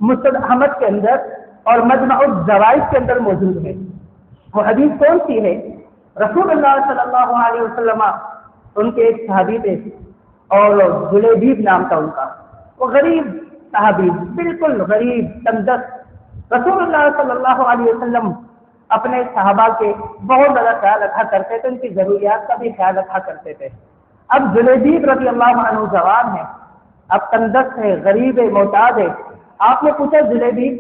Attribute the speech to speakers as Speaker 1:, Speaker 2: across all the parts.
Speaker 1: مسند احمد کے اندر اور مجمع الزوائد کے اندر موجود ہے۔ وہ حدیث کون سی ہے؟ رسول اللہ صلی اللہ علیہ وسلم ان کے ایک صحابی تھے اور جلیبیب نام تھا ان کا، وہ غریب صحابی، بالکل غریب تنگدست۔ رسول اللہ صلی اللہ علیہ وسلم اپنے صحابہ کے بہت زیادہ خیال رکھا کرتے تھے، ان کی ضروریات کا بھی خیال رکھا کرتے تھے۔ اب جلیبیب رضی اللہ عنہ جوان ہے، اب تنگدست ہے، غریب ہے، محتاج ہے۔ آپ نے پوچھا جلیبیب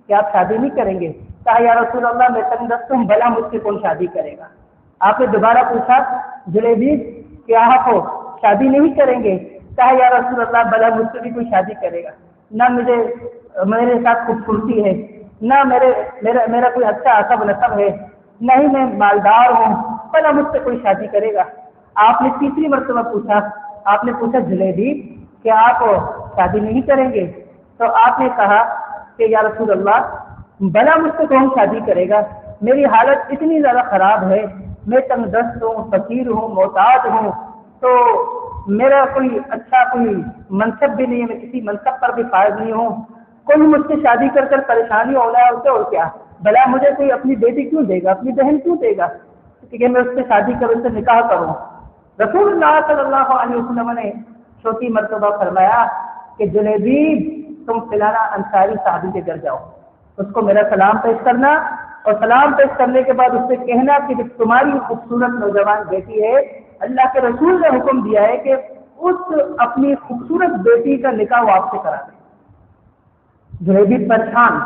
Speaker 1: کہ آپ شادی نہیں کریں گے؟ کہا یا رسول اللہ میں تنگدست ہوں، بھلا مجھ سے کون شادی کرے گا؟ آپ نے دوبارہ پوچھا جلیبیب کیا آپ شادی نہیں کریں گے؟ کہا یا رسول اللہ بھلا مجھ سے بھی کوئی شادی کرے گا؟ نہ میرے ساتھ خوبصورتی ہے، نہ میرا کوئی اچھا عصب نسب ہے، نہ ہی میں مالدار ہوں، بھلا مجھ سے کوئی شادی کرے گا؟ آپ نے تیسری مرتبہ پوچھا، آپ نے پوچھا جلیبیب کیا آپ شادی نہیں کریں گے؟ تو آپ نے کہا کہ یا رسول اللہ بھلا مجھ سے کون شادی کرے گا؟ میری حالت اتنی زیادہ خراب ہے، میں تنگدست ہوں، فقیر ہوں، محتاج ہوں، تو میرا کوئی اچھا کوئی منصب بھی نہیں ہے، میں کسی منصب پر بھی فائز نہیں ہوں، کوئی مجھ سے شادی کر پریشانی ہونا ہے اسے، اور کیا بھلا مجھے کوئی اپنی بیٹی کیوں دے گا، اپنی بہن کیوں دے گا کہ میں اس سے شادی کروں، اس سے نکاح کروں؟ رسول اللہ صلی اللہ علیہ وسلم نے چوتھی مرتبہ فرمایا کہ جلیبیب تم فلانا انصاری صحابی کے گھر جاؤ، اس کو میرا سلام پیش کرنا، اور سلام پیش کرنے کے بعد اس سے کہنا کہ جب تمہاری خوبصورت نوجوان بیٹی ہے، اللہ کے رسول نے حکم دیا ہے کہ اس اپنی خوبصورت بیٹی کا نکاح آپ سے کرا دیں۔ جلیبیب پریشان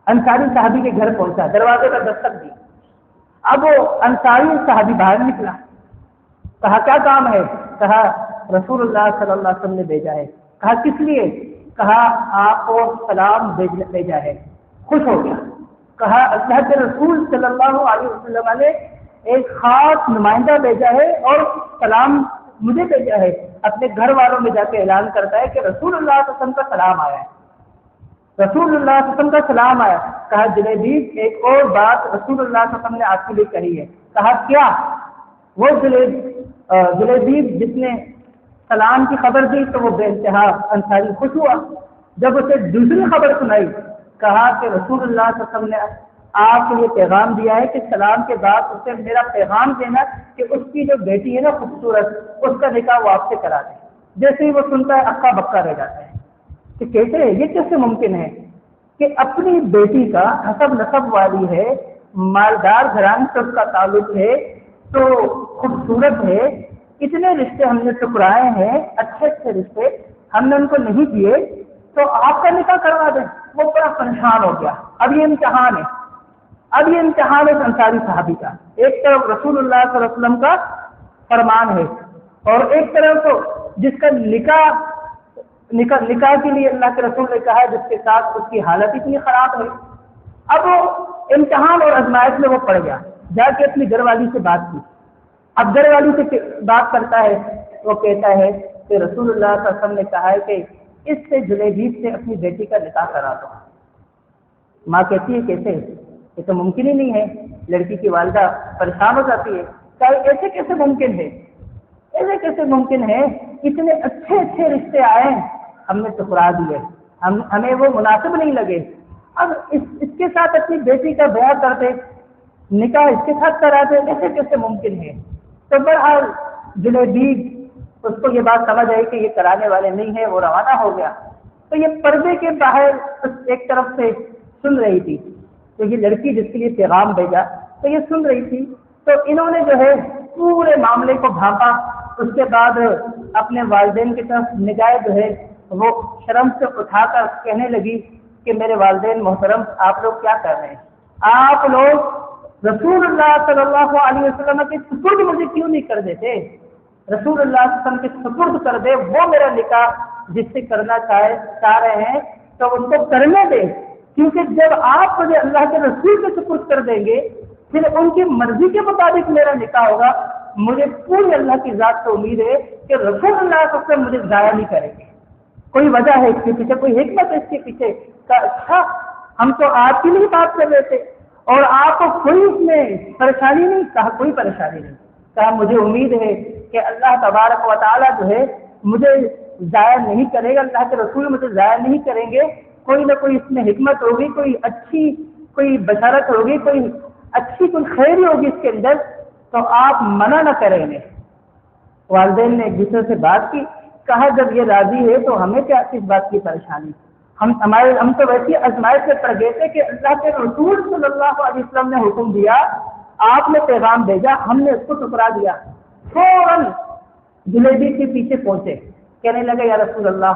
Speaker 1: انصاری صحابی کے گھر پہنچا، دروازے پر دستک دی۔ اب وہ انصاری صحابی باہر نکلا، کہا کیا کام ہے؟ کہا رسول اللہ صلی اللہ علیہ وسلم نے بھیجا ہے۔ کہا کس لیے؟ کہا آپ کو سلام بھیجا ہے۔ خوش ہو گیا، کہا اللہ کے رسول صلی اللہ علیہ وسلم نے ایک خاص نمائندہ بھیجا ہے اور سلام مجھے بھیجا ہے، اپنے گھر والوں میں جا کے اعلان کرتا ہے کہ رسول اللہ صلی اللہ علیہ وسلم کا سلام آیا ہے، رسول اللہ صلی اللہ علیہ وسلم کا سلام آیا۔ کہا جلیبیب ایک اور بات رسول اللہ صلی اللہ علیہ وسلم نے آپ کے لیے کہی ہے۔ کہا کیا؟ وہ جلیبیب جس نے سلام کی خبر دی تو وہ بے انتہا انصاری خوش ہوا۔ جب اسے دوسری خبر سنائی، کہا کہ رسول اللہ صلی اللہ علیہ وسلم نے آپ کو یہ پیغام دیا ہے کہ سلام کے بعد اسے میرا پیغام دینا کہ اس کی جو بیٹی ہے نا خوبصورت، اس کا نکاح وہ آپ سے کرا دیں۔ جیسے ہی وہ سنتا ہے اکا بکا رہ جاتا ہے کہ کیسے یہ کیسے ممکن ہے کہ اپنی بیٹی کا حسب نسب والی ہے، مالدار گھرانے سے اس کا تعلق ہے، تو خوبصورت ہے، اتنے رشتے ہم نے ٹکرائے ہیں، اچھے اچھے رشتے ہم نے ان کو نہیں دیے، تو آپ کا نکاح کروا دیں۔ وہ بڑا پریشان ہو گیا۔ اب یہ امتحان ہے، اب یہ امتحان ہے انصاری صحابی کا۔ ایک طرف رسول اللہ صلی اللہ علیہ وسلم کا فرمان ہے، اور ایک طرف تو جس کا نکاح کے لیے اللہ کے رسول نے کہا ہے، جس کے ساتھ اس کی حالت اتنی خراب ہے۔ اب وہ امتحان اور آزمائش میں وہ پڑ گیا، جا کے اپنی گھر والی سے بات کی۔ اب گھر والی سے بات کرتا ہے، وہ کہتا ہے کہ رسول اللہ صلی اللہ علیہ وسلم نے کہا ہے کہ اس سے جلیبیب سے اپنی بیٹی کا نکاح کرا دو۔ ماں کہتی ہے کیسے؟ یہ تو ممکن ہی نہیں ہے۔ لڑکی کی والدہ پریشان ہو جاتی ہے، کہ ایسے کیسے ممکن ہے، ایسے کیسے ممکن ہے، اتنے اچھے اچھے رشتے آئے ہم نے ٹکرا دیے، ہمیں وہ مناسب نہیں لگے، اب اس کے ساتھ اپنی بیٹی کا بیاہ کر دے، نکاح اس کے ساتھ کرا دے، ایسے کیسے ممکن ہے؟ تو بہرحال جلیبیب اس کو یہ بات سمجھ آئی کہ یہ کرانے والے نہیں ہیں، وہ روانہ ہو گیا۔ تو یہ پردے کے باہر ایک طرف سے سن رہی تھی، تو یہ لڑکی جس کے لیے پیغام بھیجا تو یہ سن رہی تھی، تو انہوں نے جو ہے پورے معاملے کو بھانپا۔ اس کے بعد اپنے والدین کی طرف نگاہ جو ہے وہ شرم سے اٹھا کر کہنے لگی کہ میرے والدین محترم، آپ لوگ کیا کر رہے ہیں؟ آپ لوگ رسول اللہ صلی اللہ علیہ وسلم کے سپرد مجھے کیوں نہیں کر دیتے؟ رسول اللہ صلی اللہ علیہ وسلم کے سپرد کر دے، وہ میرا نکاح جس سے کرنا چاہ رہے ہیں تو ان کو کرنے دے، کیونکہ جب آپ مجھے اللہ کے رسول کے سپرد کر دیں گے پھر ان کی مرضی کے مطابق میرا نکاح ہوگا۔ مجھے پوری اللہ کی ذات سے امید ہے کہ رسول اللہ صلی اللہ علیہ وسلم مجھے ضائع نہیں کریں گے۔ کوئی وجہ ہے اس کے پیچھے، کوئی حکمت ہے اس کے پیچھے کہ اچھا ہم تو آپ کی نہیں بات کر رہے تھے اور آپ کو کوئی اس میں پریشانی نہیں؟ کہا کوئی پریشانی نہیں۔ کہا مجھے امید ہے کہ اللہ تبارک و تعالیٰ جو ہے مجھے ضائع نہیں کرے گا، اللہ کے رسول مجھے ضائع نہیں کریں گے، کوئی نہ کوئی اس میں حکمت ہوگی، کوئی اچھی کوئی بشارت ہوگی، کوئی اچھی کوئی خیر ہوگی اس کے اندر، تو آپ منع نہ کریں انہیں۔ والدین نے ایک دوسرے سے بات کی، کہا جب یہ راضی ہے تو ہمیں کیا کس بات کی پریشانی، ہم تو ویسی آزمائش میں پڑ گئے تھے کہ اللہ کے رسول صلی اللہ علیہ وسلم نے حکم دیا، آپ نے پیغام بھیجا، ہم نے اس کو ٹکرا دیا۔ فوراً جلیبی کے پیچھے پہنچے، کہنے لگے یا رسول اللہ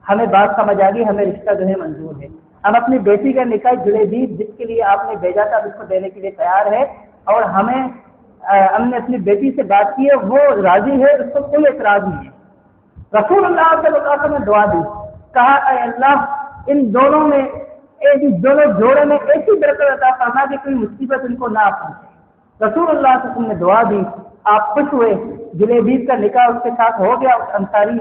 Speaker 1: ہمیں بات سمجھ آ گئی، ہمیں رشتہ جو ہے منظور ہے، ہم اپنی بیٹی کا نکاح جلیبی جس کے لیے آپ نے بھیجا تھا اس کو دینے کے لیے تیار ہے، اور ہم نے اپنی بیٹی سے بات کی ہے، وہ راضی ہے، اس کو کوئی اعتراض نہیں ہے۔ رسول اللہ صلی اللہ علیہ وسلم نے دعا دی، کہا اے اللہ ان دونوں میں دونوں جوڑے میں ایسی برکت عطا فرما کہ کوئی مصیبت ان کو نہ پہنچے۔ رسول اللہ صلی اللہ علیہ وسلم نے دعا دی، آپ خوش ہوئے، جلیبی کا نکاح اس کے ساتھ ہو گیا، اس انصاری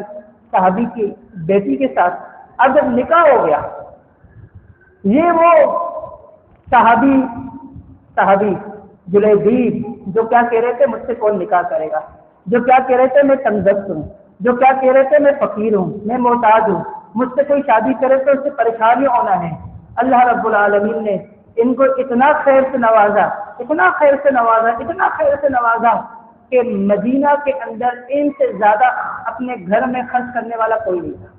Speaker 1: صحابی کی بیٹی کے ساتھ۔ اب جب نکاح ہو گیا، یہ وہ صحابی جلیبی جو کیا کہہ رہے تھے مجھ سے کون نکاح کرے گا، جو کیا کہہ رہے تھے میں تنگدست ہوں، جو کیا کہہ رہے تھے میں فقیر ہوں، میں محتاج ہوں، مجھ سے کوئی شادی کرے تو اس سے پریشانی ہونا ہے، اللہ رب العالمین نے ان کو اتنا خیر سے نوازا، اتنا خیر سے نوازا، اتنا خیر سے نوازا کہ مدینہ کے اندر ان سے زیادہ اپنے گھر میں خرچ کرنے والا کوئی نہیں تھا۔